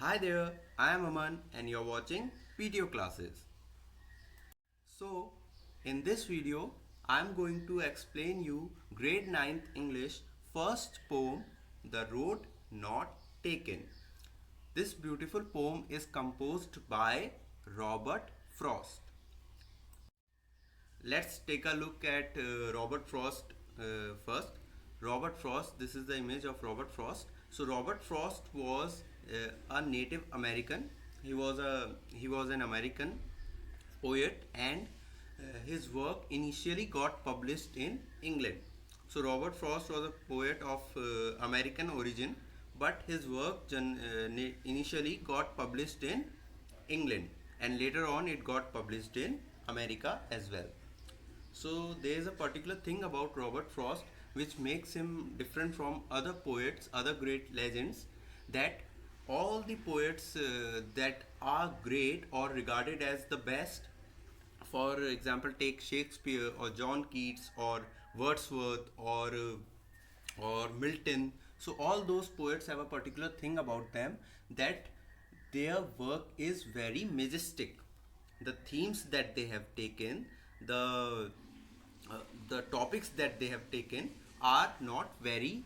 Hi there, I am Aman and you're watching PTO classes. So, in this video, I'm going to explain you grade ninth English first poem, The Road Not Taken. This beautiful poem is composed by Robert Frost. Let's take a look at Robert Frost first. Robert Frost, this is the image of Robert Frost. So Robert Frost was a Native American. He was an American poet, and his work initially got published in England. So Robert Frost was a poet of American origin, but his work initially got published in England, and later on it got published in America as well. So there is a particular thing about Robert Frost which makes him different from other poets, other great legends, that all the poets that are great or regarded as the best, for example, take Shakespeare or John Keats or Wordsworth or Milton. So all those poets have a particular thing about them, that their work is very majestic. The themes that they have taken, the uh, the topics that they have taken are not very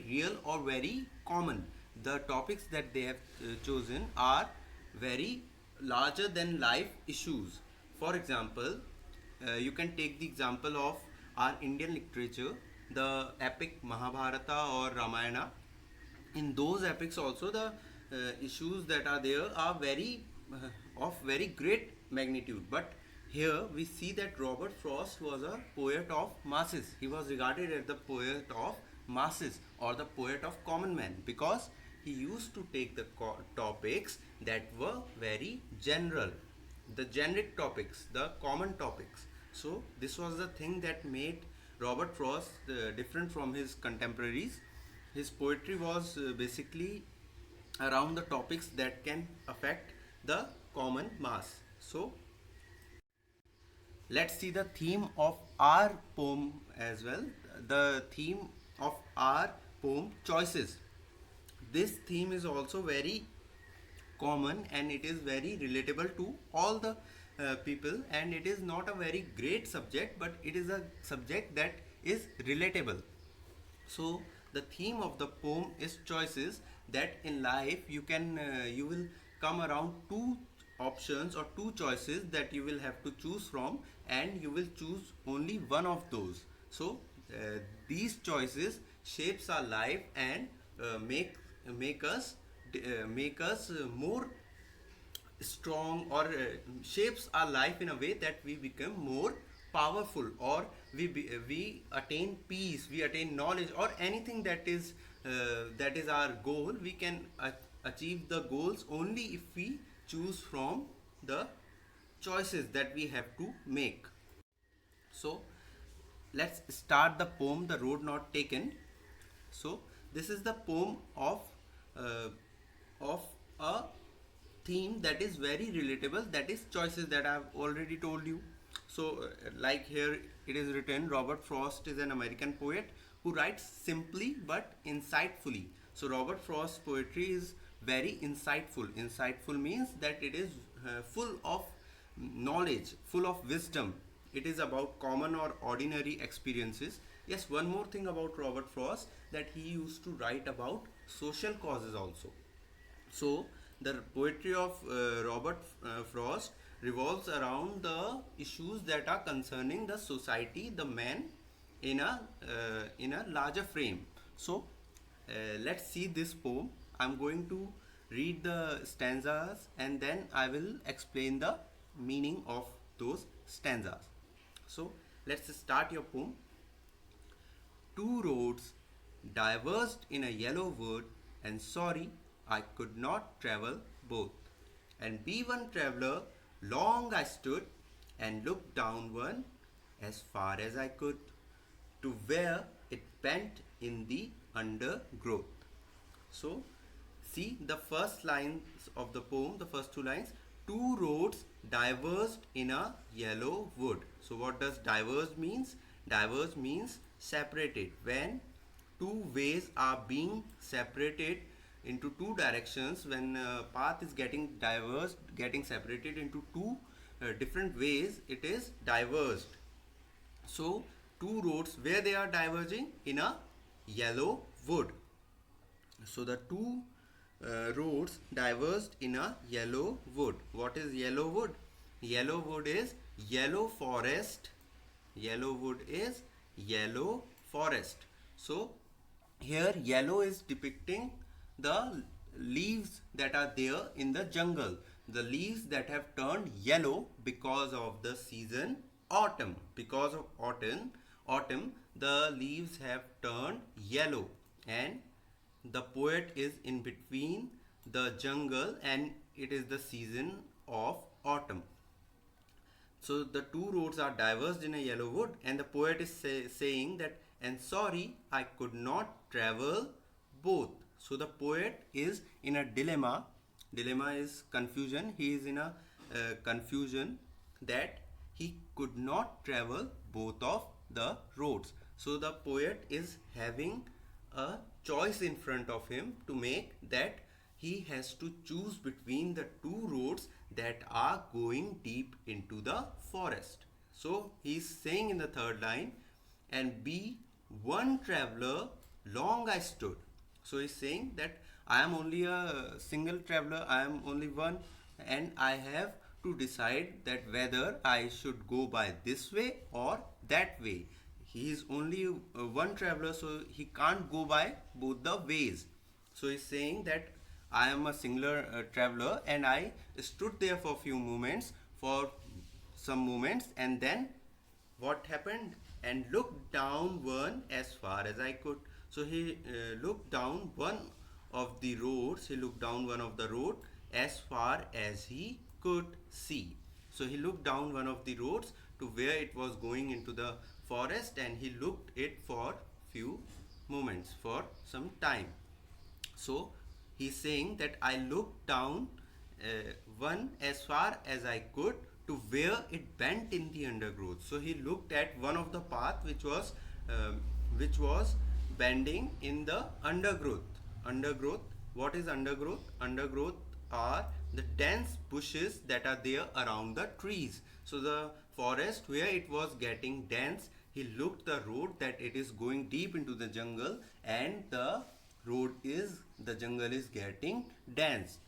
real or very common. The topics that they have chosen are very larger than life issues. For example, you can take the example of our Indian literature, the epic Mahabharata or Ramayana. In those epics also, the issues that are there are very of very great magnitude, but here we see that Robert Frost was a poet of masses. He was regarded as the poet of masses or the poet of common man, because he used to take the topics that were very general, the generic topics, the common topics. So this was the thing that made Robert Frost different from his contemporaries. His poetry was basically around the topics that can affect the common mass. So let's see the theme of our poem as well. The theme of our poem, choices. This theme is also very common and it is very relatable to all the people, and it is not a very great subject, but it is a subject that is relatable. So the theme of the poem is choices, that in life you will come around two options or two choices that you will have to choose from, and you will choose only one of those. So these choices shapes our life and make us make us more strong, or shapes our life in a way that we become more powerful, or we attain peace, we attain knowledge, or anything that is our goal. We can achieve the goals only if we choose from the choices that we have to make. So let's start the poem, The Road Not Taken. So this is the poem uh, of a theme that is very relatable, that is choices, that I have already told you. So like here it is written, Robert Frost is an American poet who writes simply but insightfully. So Robert Frost's poetry is very insightful. Insightful means that it is full of knowledge, full of wisdom. It is about common or ordinary experiences. Yes, one more thing about Robert Frost, that he used to write about social causes also. So the poetry of Robert Frost revolves around the issues that are concerning the society, the man, in a larger frame. So let's see this poem. I'm going to read the stanzas and then I will explain the meaning of those stanzas. So let's start your poem. Two roads diverged in a yellow wood, and sorry I could not travel both. And be one traveler, long I stood and looked down one as far as I could, to where it bent in the undergrowth. So, see the first lines of the poem, the first two lines. Two roads diverged in a yellow wood. So, what does diverge means? Diverge means separated. When two ways are being separated into two directions, when path is getting diverged, getting separated into two different ways, it is diverged. So two roads where they are diverging in a yellow wood. So the two roads diverged in a yellow wood. What is yellow wood? Yellow wood is yellow forest. Yellow wood is yellow forest. So here yellow is depicting the leaves that are there in the jungle. The leaves that have turned yellow because of the season autumn. Because of autumn, the leaves have turned yellow, and the poet is in between the jungle and it is the season of autumn. So the two roads are diverged in a yellow wood, and the poet is saying that, and sorry, I could not travel both. So the poet is in a dilemma. Dilemma is confusion. He is in a confusion that he could not travel both of the roads. So the poet is having a choice in front of him to make, that he has to choose between the two roads that are going deep into the forest. So he is saying in the third line, and be one traveler long I stood. So he's saying that I am only a single traveler, I am only one, and I have to decide that whether I should go by this way or that way. He is only one traveler, so he can't go by both the ways. So he's saying that I am a singular traveler, and I stood there for a few moments, for some moments, and then what happened? And looked down one as far as I could. So he looked down one of the roads. He looked down one of the road as far as he could see. So he looked down one of the roads to where it was going into the forest, and he looked it for few moments, for some time. So he's saying that I looked down one as far as I could to where it bent in the undergrowth. So he looked at one of the path which was bending in the undergrowth. Undergrowth. What is undergrowth? Undergrowth are the dense bushes that are there around the trees. So the forest where it was getting dense, he looked the road that it is going deep into the jungle, and the jungle is getting dense.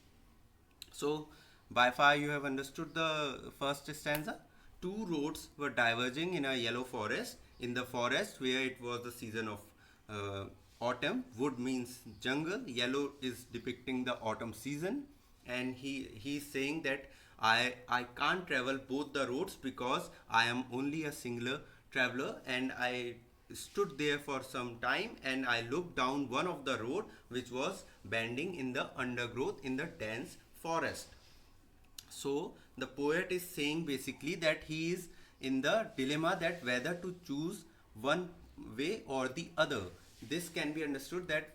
So by far you have understood the first stanza. Two roads were diverging in a yellow forest. In the forest where it was the season of autumn, wood means jungle, yellow is depicting the autumn season, and he is saying that I can't travel both the roads because I am only a singular traveler, and I stood there for some time and I looked down one of the road which was bending in the undergrowth in the dense forest. So the poet is saying basically that he is in the dilemma that whether to choose one way or the other. This can be understood that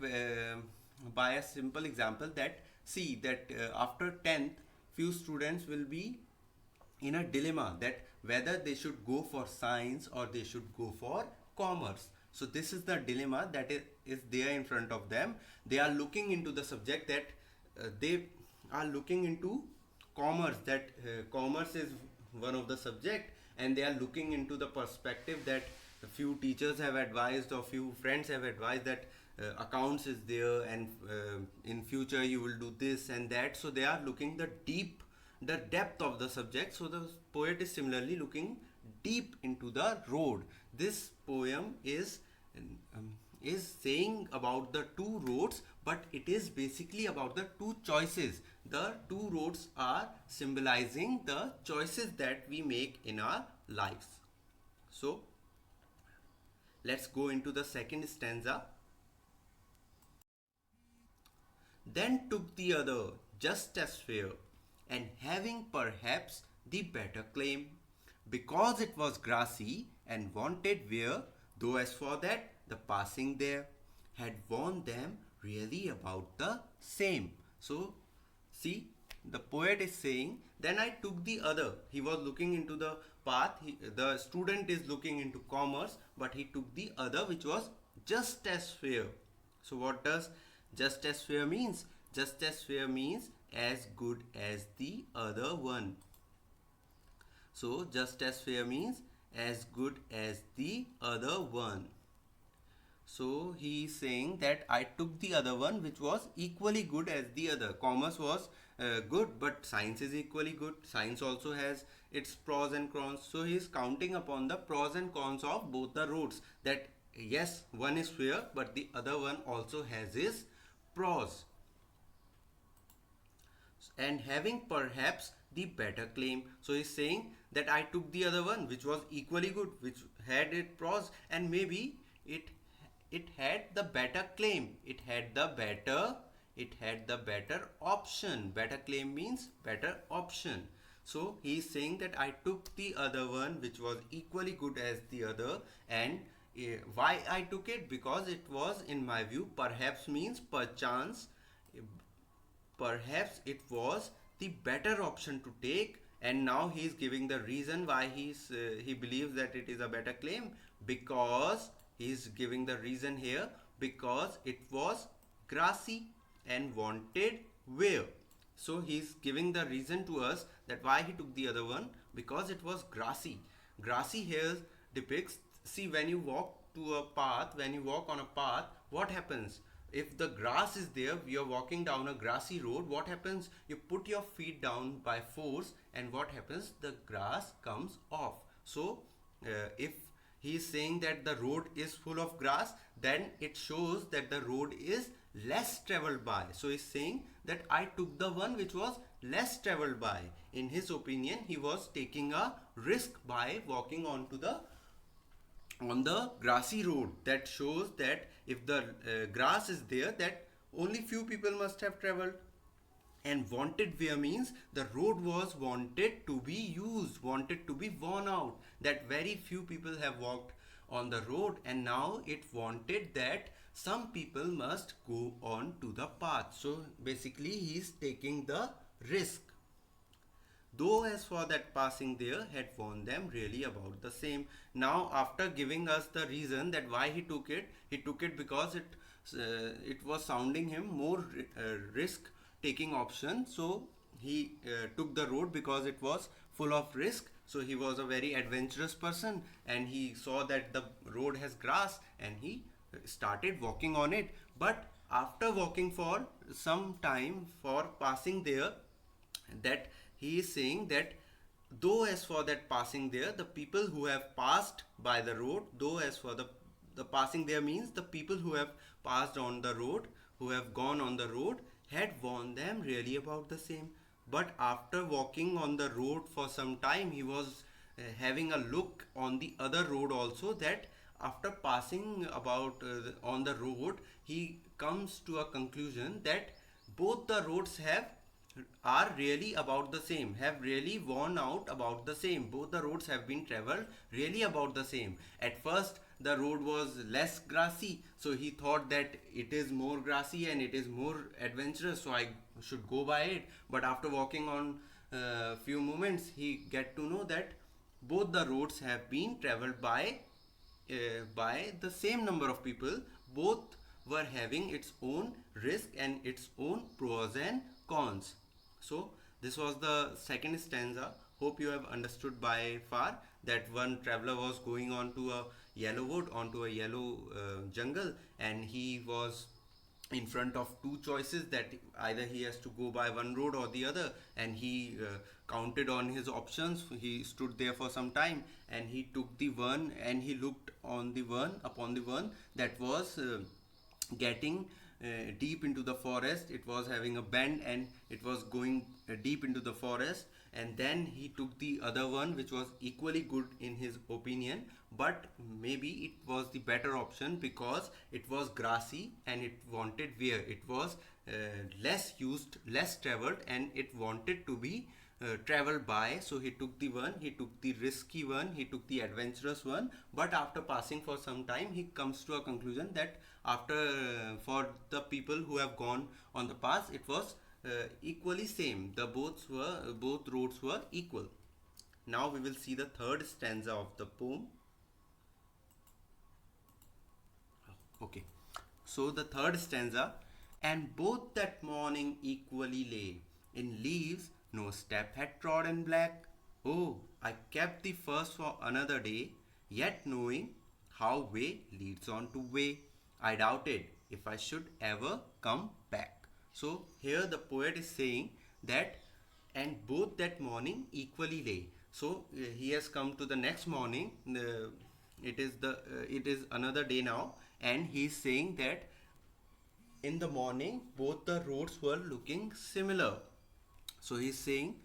by a simple example, that see that after 10th few students will be in a dilemma that whether they should go for science or they should go for commerce. So this is the dilemma that is there in front of them. They are looking into the subject that they are looking into commerce, that commerce is one of the subject, and they are looking into the perspective that a few teachers have advised or few friends have advised that accounts is there, and in future you will do this and that. So they are looking the depth of the subject. So the poet is similarly looking deep into the road. This poem is saying about the two roads, but it is basically about the two choices. The two roads are symbolizing the choices that we make in our lives. So let's go into the second stanza. Then took the other just as fair, and having perhaps the better claim, because it was grassy and wanted wear, though as for that the passing there had warned them really about the same. So see, the poet is saying, then I took the other. He was looking into the path, the student is looking into commerce, but he took the other which was just as fair. So what does Just as fair means, just as fair means as good as the other one. So just as fair means as good as the other one. So he is saying that I took the other one which was equally good as the other. Commerce was good, but science is equally good. Science also has its pros and cons. So he is counting upon the pros and cons of both the roads. That yes, one is fair, but the other one also has its pros, and having perhaps the better claim. So he's saying that I took the other one which was equally good, which had its pros, and maybe it it had the better claim. It had the better option. Better claim means better option. So he is saying that I took the other one which was equally good as the other, and why I took it? Because it was, in my view, perhaps means perchance, perhaps it was the better option to take, and now he is giving the reason why he believes that it is a better claim, because he is giving the reason here, because it was grassy and wanted wear. So he is giving the reason to us that why he took the other one, because it was grassy. Grassy here depicts, see, when you walk to a path, when you walk on a path, what happens? If the grass is there, you're walking down a grassy road, what happens? You put your feet down by force, and what happens? The grass comes off. So if he is saying that the road is full of grass, then it shows that the road is less traveled by. So he's saying that I took the one which was less traveled by. In his opinion, he was taking a risk by walking on the grassy road. That shows that if the grass is there, that only few people must have traveled. And wanted wear means the road was wanted to be used, wanted to be worn out, that very few people have walked on the road, and now it wanted that some people must go on to the path. So basically he is taking the risk. Though as for that passing there had warned them really about the same. Now after giving us the reason that why he took it because it was sounding him more risk taking option. So he took the road because it was full of risk. So he was a very adventurous person, and he saw that the road has grass, and he started walking on it. But after walking for some time, for passing there, that he is saying that though as for that passing there, the people who have passed by the road, though as for the passing there means the people who have passed on the road, who have gone on the road, had warned them really about the same. But after walking on the road for some time, he was having a look on the other road also, that after passing about on the road, he comes to a conclusion that both the roads are really about the same, have really worn out about the same. Both the roads have been traveled really about the same. At first the road was less grassy, so he thought that it is more grassy and it is more adventurous, so I should go by it. But after walking on few moments, he get to know that both the roads have been traveled by the same number of people. Both were having its own risk and its own pros and cons. So this was the second stanza. Hope you have understood by far that one traveler was going on to a yellow wood, onto a yellow jungle, and he was in front of two choices, that either he has to go by one road or the other, and he counted on his options. He stood there for some time, and he took the one, and he looked on the one, upon the one that was getting deep into the forest. It was having a bend, and it was going deep into the forest. And then he took the other one which was equally good in his opinion, but maybe it was the better option because it was grassy and it wanted wear. It was less used, less traveled, and it wanted to be traveled by. So he took the one, he took the risky one, he took the adventurous one. But after passing for some time, he comes to a conclusion that after for the people who have gone on the path, it was equally same. The both roads were equal. Now we will see the third stanza of the poem. Okay, so the third stanza, And both that morning equally lay. In leaves no step had trodden black. Oh, I kept the first for another day, yet knowing how way leads on to way, I doubted if I should ever come back. So here the poet is saying that and both that morning equally lay. So he has come to the next morning. It is another day now, and he is saying that in the morning both the roads were looking similar. So he's saying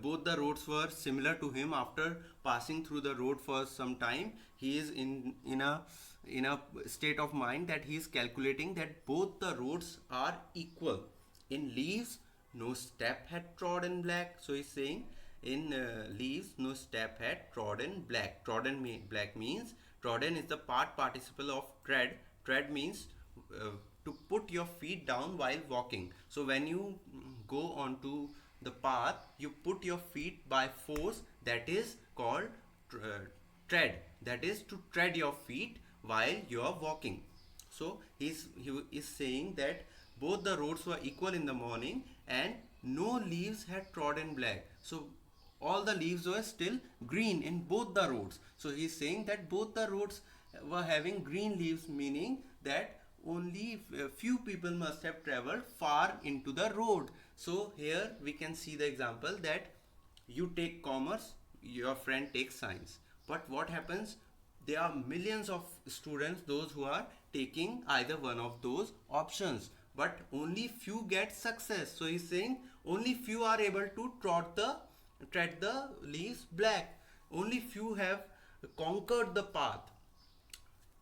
both the roads were similar to him. After passing through the road for some time, he is in a state of mind that he is calculating that both the roads are equal. In leaves no step had trodden black. So he's saying in leaves no step had trodden black. Black means trodden is the participle of tread. Tread means to put your feet down while walking. So when you go onto the path, you put your feet by force, that is called tread. That is to tread your feet while you are walking. So he is saying that both the roads were equal in the morning and no leaves had trodden black. So all the leaves were still green in both the roads. So he is saying that both the roads were having green leaves, meaning that only few people must have traveled far into the road. So here we can see the example that you take commerce, your friend takes science, but what happens, there are millions of students those who are taking either one of those options, but only few get success. So he's saying only few are able to tread the leaves black, only few have conquered the path.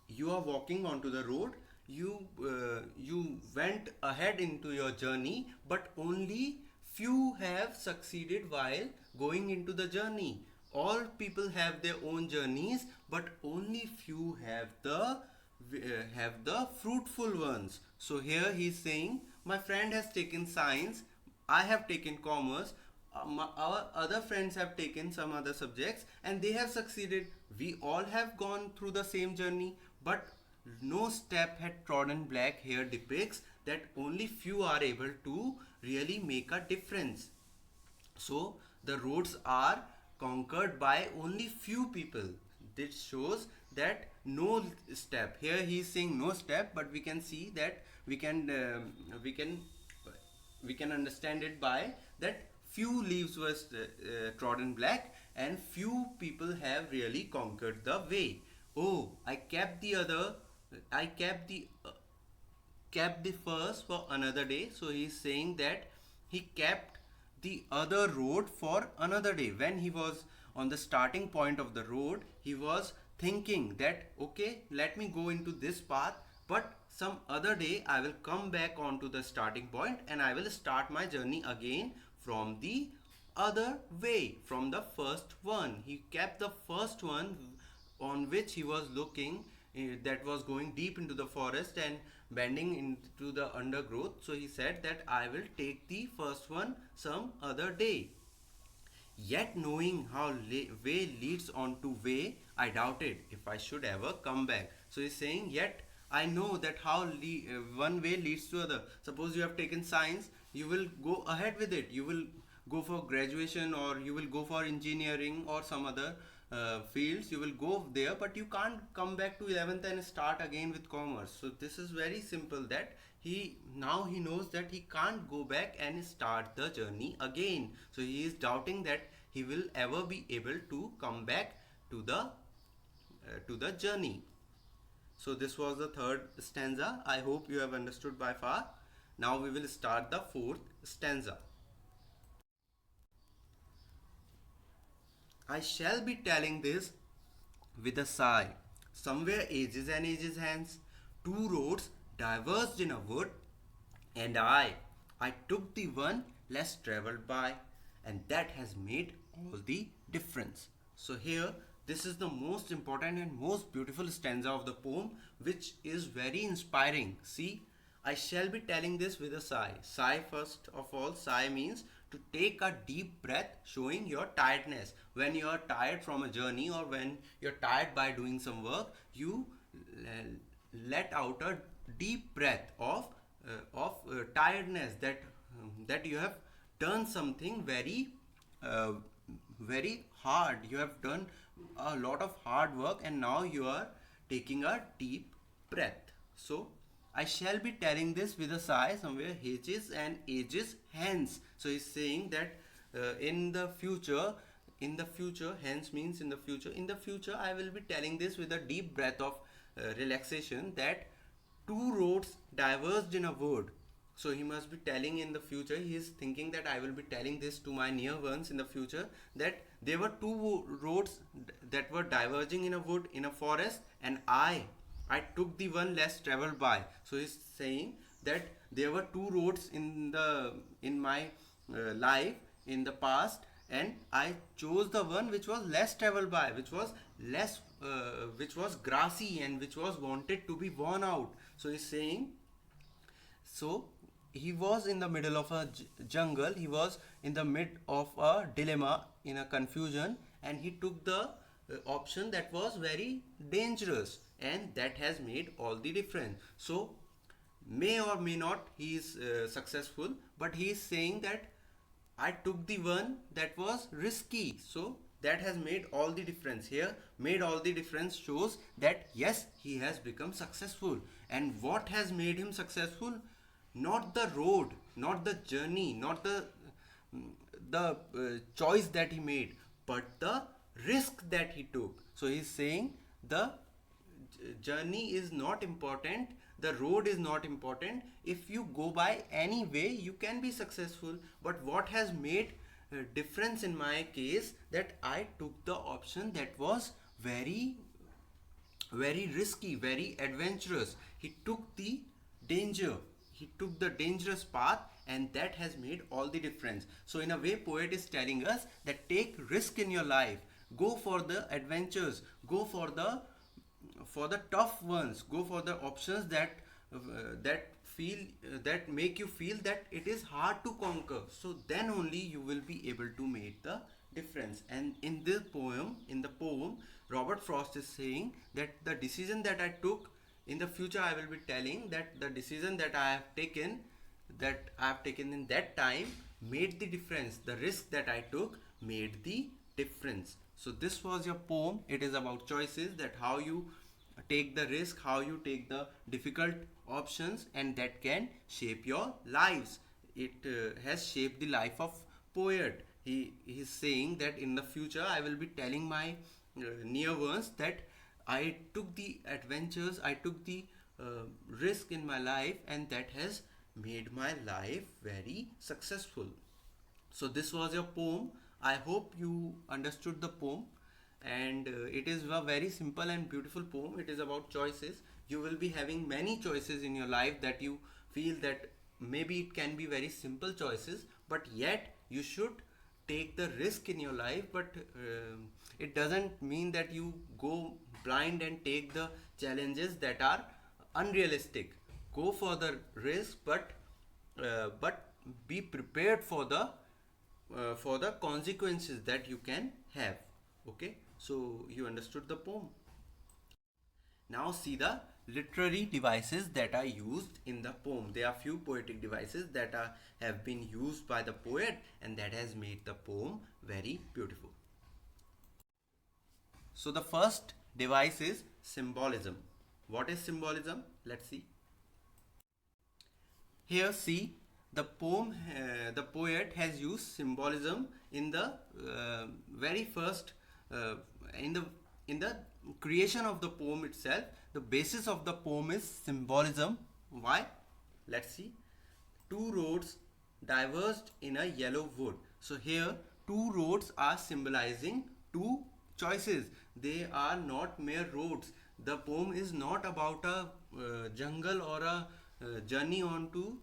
You are walking onto the road, you went ahead into your journey, but only few have succeeded while going into the journey. All people have their own journeys, but only few have the fruitful ones. So here he is saying my friend has taken science, I have taken commerce, our other friends have taken some other subjects and they have succeeded. We all have gone through the same journey, but no step had trodden black here depicts that only few are able to really make a difference. So the roads are conquered by only few people. This shows that no step. Here he is saying no step, but we can see that we can understand it by that few leaves were trodden black and few people have really conquered the way. Oh, I kept the first for another day. So he is saying that he kept the other road for another day. When he was on the starting point of the road, he was thinking that okay, let me go into this path, but some other day I will come back onto the starting point and I will start my journey again from the other way, from the first one. He kept the first one on which he was looking, that was going deep into the forest and bending into the undergrowth. So he said that I will take the first one some other day. Yet knowing how way leads on to way, I doubted if I should ever come back. So he's saying, yet I know that how one way leads to other. Suppose you have taken science, you will go ahead with it. You will go for graduation or you will go for engineering or some other fields. You will go there, but you can't come back to 11th and start again with commerce. So this is very simple that he knows that he can't go back and start the journey again. So he is doubting that he will ever be able to come back to the journey. So this was the third stanza. I hope you have understood by far. Now we will start the fourth stanza. I shall be telling this with a sigh. Somewhere ages and ages hence, two roads diverged in a wood, and I took the one less traveled by, and that has made all the difference. So here, this is the most important and most beautiful stanza of the poem, which is very inspiring. See, I shall be telling this with a sigh. Sigh, first of all, sigh means to take a deep breath, showing your tiredness. When you are tired from a journey or when you're tired by doing some work, you let out a deep breath of tiredness, that you have done something uh, very hard. You have done a lot of hard work, and now you are taking a deep breath. So I shall be telling this with a sigh somewhere ages and ages hence. So he's saying that in the future, hence means in the future I will be telling this with a deep breath of relaxation, that two roads diverged in a wood. So he must be telling in the future, he is thinking that I will be telling this to my near ones in the future, that there were two roads that were diverging in a wood, in a forest, and I took the one less traveled by. So he's saying that there were two roads in my life in the past, and I chose the one which was less traveled by, which was grassy and which was wanted to be worn out. So he's saying, so he was in the middle of a jungle, he was in the mid of a dilemma, in a confusion, and he took the option that was very dangerous, and that has made all the difference. So may or may not he is successful, but he is saying that I took the one that was risky. So that has made all the difference. Here, made all the difference shows that yes, he has become successful. And what has made him successful? Not the road, not the journey, not the choice that he made, but the risk that he took. So he's saying the journey is not important, the road is not important. If you go by any way, you can be successful. But what has made a difference in my case, that I took the option that was very risky, very adventurous. He took the danger, he took the dangerous path, and that has made all the difference. So in a way, poet is telling us that take risk in your life, go for the adventures, go for the tough ones, go for the options that make you feel that it is hard to conquer. So then only you will be able to make the difference. And in the poem, Robert Frost is saying that the decision that I took, in the future I will be telling that the decision that I have taken in that time made the difference. The risk that I took made the difference. So this was your poem. It is about choices, that how you take the risk, how you take the difficult options, and that can shape your lives. It has shaped the life of poet. He is saying that in the future I will be telling my near ones that I took the adventures, I took the risk in my life, and that has made my life very successful. So this was your poem. I hope you understood the poem, and it is a very simple and beautiful poem. It is about choices. You will be having many choices in your life that you feel that maybe it can be very simple choices, but yet you should take the risk in your life. But it doesn't mean that you go blind and take the challenges that are unrealistic. Go for the risk, but be prepared for the consequences that you can have. Okay, so you understood the poem. Now see the literary devices that are used in the poem. There are few poetic devices that have been used by the poet, and that has made the poem very beautiful. So the first device is symbolism. What is symbolism? Let's see. Here, see, the poet has used symbolism in the very first, in the creation of the poem itself. The basis of the poem is symbolism. Why? Let's see. Two roads diverged in a yellow wood. So here, two roads are symbolizing two choices. They are not mere roads. The poem is not about a jungle or a journey on two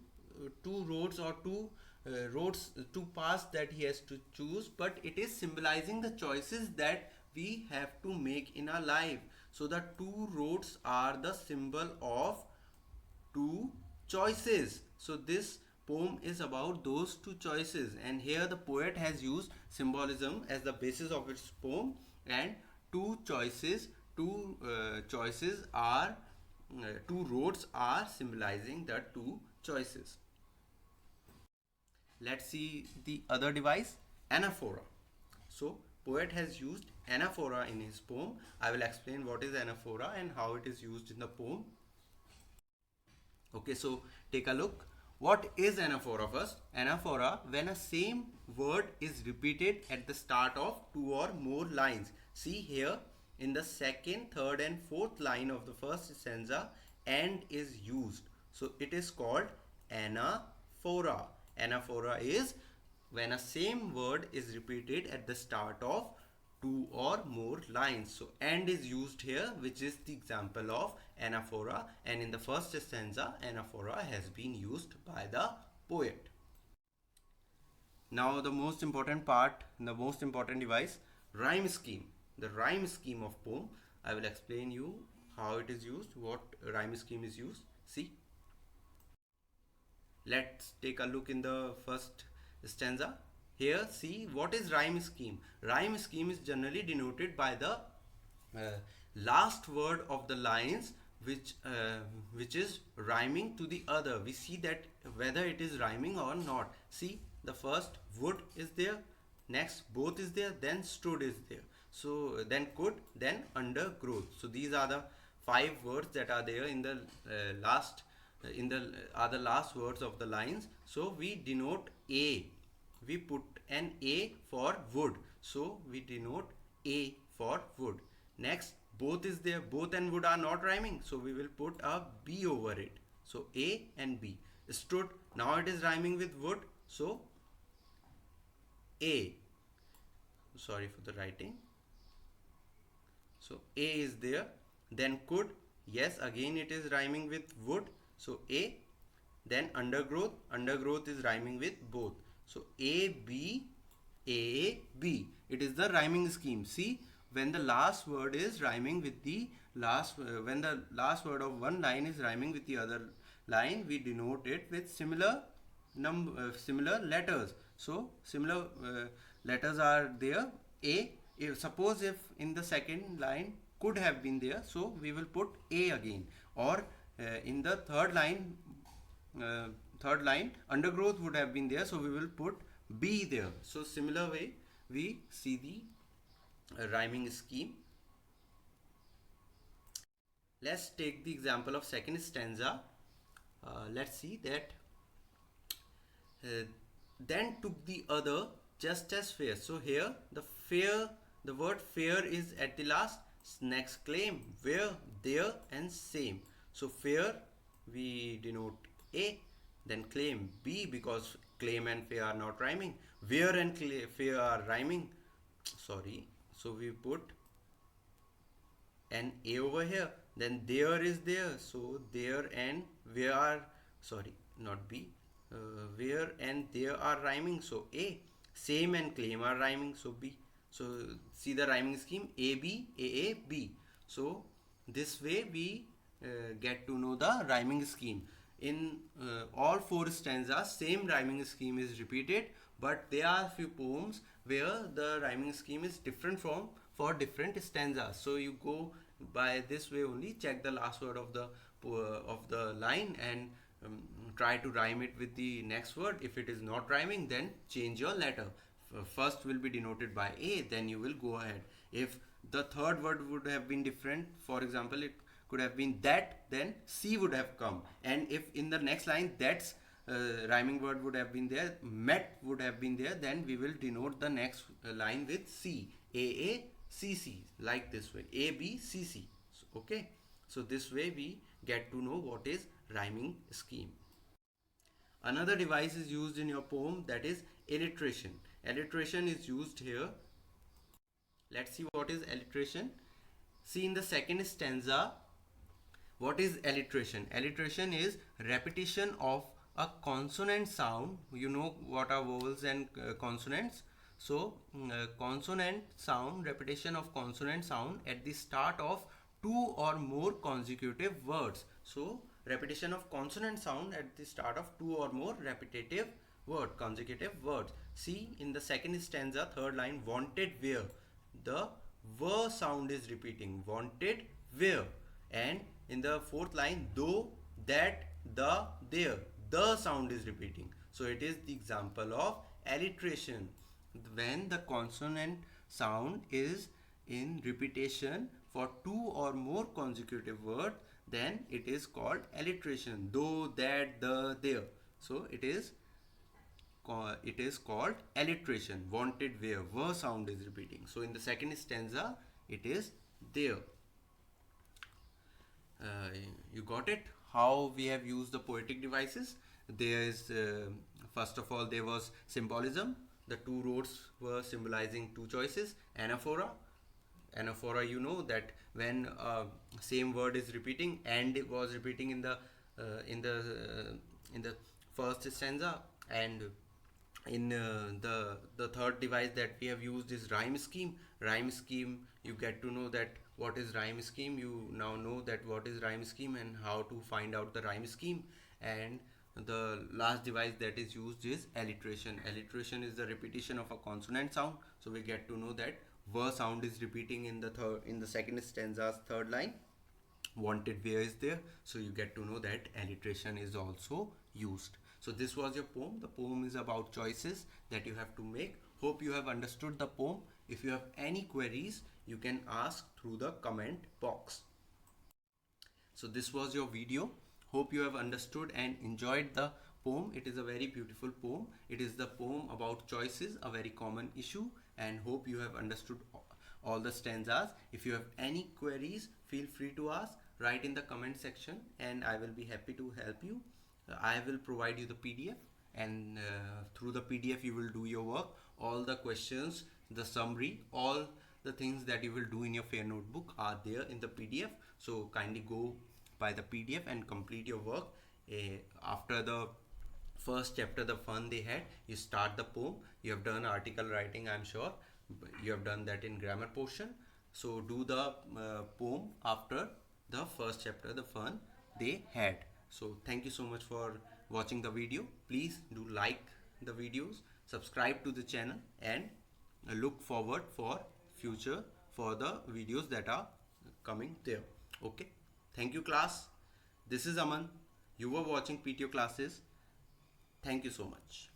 roads or two paths that he has to choose, but it is symbolizing the choices that we have to make in our life. So the two roads are the symbol of two choices. So this poem is about those two choices, and here the poet has used symbolism as the basis of its poem. And two choices two choices are two roads are symbolizing the two choices. Let's see the other device, anaphora. So poet has used anaphora in his poem. I will explain what is anaphora and how it is used in the poem. Okay, so take a look. What is anaphora first? Anaphora, when a same word is repeated at the start of two or more lines. See here in the second, third and fourth line of the first stanza, and is used. So it is called anaphora. Anaphora is when a same word is repeated at the start of two or more lines. So and is used here, which is the example of anaphora, and in the first stanza anaphora has been used by the poet. Now the most important part, the most important device, rhyme scheme. The rhyme scheme of poem. I will explain you how it is used, what rhyme scheme is used. See, let's take a look in the first stanza. Here, see what is rhyme scheme. Rhyme scheme is generally denoted by the last word of the lines which is rhyming to the other. We see that whether it is rhyming or not. See, the first would is there, next both is there, then stood is there. So then could, then undergrowth. So these are the five words that are there in the last in the are the last words of the lines. So we denote a, we put an a for wood, so we denote a for wood. Next, both is there, both and wood are not rhyming, so we will put a b over it. So a and b. Stood, now it is rhyming with wood, so a, sorry for the writing. So a is there. Then could, yes, again it is rhyming with wood, so a. Then undergrowth, undergrowth is rhyming with both, so a b, a b. It is the rhyming scheme. See, when the last word is rhyming with the last when the last word of one line is rhyming with the other line, we denote it with similar similar letters. So similar letters are there. A, if suppose if in the second line could have been there, so we will put a again, or in the third line undergrowth would have been there, so we will put b there. So similar way we see the rhyming scheme. Let's take the example of second stanza. Let's see that then took the other just as fair. So here the fair, the word fair is at the last. Next, claim, where, there and same. So fair we denote a, then claim b, because claim and fair are not rhyming. Where and fair are rhyming, sorry, so we put an a over here. Then there is there, so there and where are, sorry, not b, where and there are rhyming, so a. Same and claim are rhyming, so b. So see the rhyming scheme, a b, a b. So this way we get to know the rhyming scheme. In all four stanzas same rhyming scheme is repeated, but there are few poems where the rhyming scheme is different from for different stanzas. So you go by this way only, check the last word of the line and try to rhyme it with the next word. If it is not rhyming, then change your letter. First will be denoted by a, then you will go ahead. If the third word would have been different, for example it could have been that, then c would have come. And if in the next line that's rhyming word would have been there, met would have been there, then we will denote the next line with c, a c c, like this way, a b c c. Okay, so this way we get to know what is rhyming scheme. Another device is used in your poem, that is alliteration. Alliteration is used here. Let's see what is alliteration. See in the second stanza, what is alliteration? Alliteration is repetition of a consonant sound. You know what are vowels and consonants. So consonant sound, repetition of consonant sound at the start of two or more consecutive words. So repetition of consonant sound at the start of two or more repetitive consecutive words. See in the second stanza, third line, wanted where, the v sound is repeating, wanted where. And in the fourth line, though, that, the, there, the sound is repeating. So it is the example of alliteration. When the consonant sound is in repetition for two or more consecutive words, then it is called alliteration. Though, that, the, there. So it is called alliteration. Wanted, where sound is repeating. So in the second stanza, it is there. uh, you got it, how we have used the poetic devices. There is first of all, there was symbolism. The two roads were symbolizing two choices. Anaphora, you know that when same word is repeating, and it was repeating in the in the first stanza, and in the third device that we have used is rhyme scheme. Rhyme scheme, you get to know that what is rhyme scheme. You now know that what is rhyme scheme and how to find out the rhyme scheme. And the last device that is used is alliteration. Alliteration is the repetition of a consonant sound. So we get to know that ver sound is repeating in the second stanza's third line. Wanted, where is there. So you get to know that alliteration is also used. So this was your poem. The poem is about choices that you have to make. Hope you have understood the poem. If you have any queries, you can ask through the comment box. So this was your video. Hope you have understood and enjoyed the poem. It is a very beautiful poem. It is the poem about choices, a very common issue, and hope you have understood all the stanzas. If you have any queries, feel free to ask. Write in the comment section and I will be happy to help you. I will provide you the PDF, and through the PDF you will do your work. All the questions, the summary, all the things that you will do in your fair notebook are there in the PDF. So kindly go by the PDF and complete your work. After the first chapter, the fun they had, you start the poem. You have done article writing, I'm sure. You have done that in grammar portion. So do the poem after the first chapter, the fun they had. So thank you so much for watching the video. Please do like the videos, subscribe to the channel, and look forward for future for the videos that are coming there. Okay, thank you class. This is Aman. You were watching PTO classes. Thank you so much.